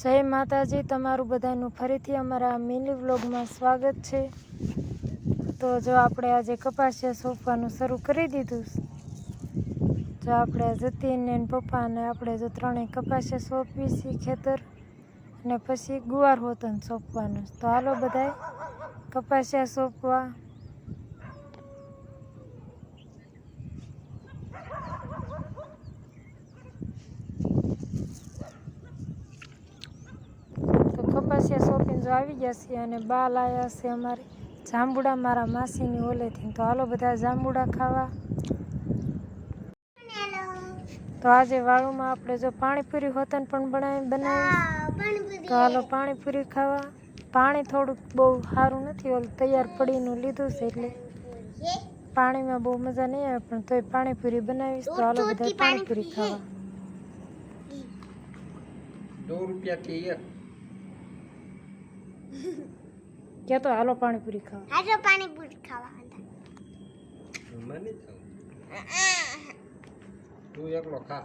જય માતાજી, તમારું બધાનું ફરીથી અમારા મિની વ્લોગમાં સ્વાગત છે। તો જો આપણે આજે કપાસિયા સોંપવાનું શરૂ કરી દીધું। જો આપણે જતીન ને પપ્પા અને આપણે જો ત્રણેય કપાસિયા સોંપી છીએ ખેતર, અને પછી ગુવાર હોતન સોંપવાનું। તો હાલો બધાય કપાસિયા સોંપવા। કપાસિયા સોંપીને જો આવી ગયા છીએ અને બા લાયા છે અમારે જાંબુડા મારા માસીની ઓલેથી। તો હાલો બધા જાંબુડા ખાવા। તો આજે વાળુમાં આપણે જો પાણીપુરી હોતન પણ બનાવી। તો હાલો પાણીપુરી ખાવા। પાણી થોડુંક બહુ સારું નથી, ઓલું તૈયાર પડીનું લીધું છે એટલે પાણીમાં બહુ મજા નહીં આવે, પણ તોય પાણીપુરી બનાવીશ। તો હાલો બધા પાણીપુરી ખાવા। ₹2 क्या तो हालो पानीपुरी खावा। हालो पानीपुरी खावा। મને તું એકલો ખા।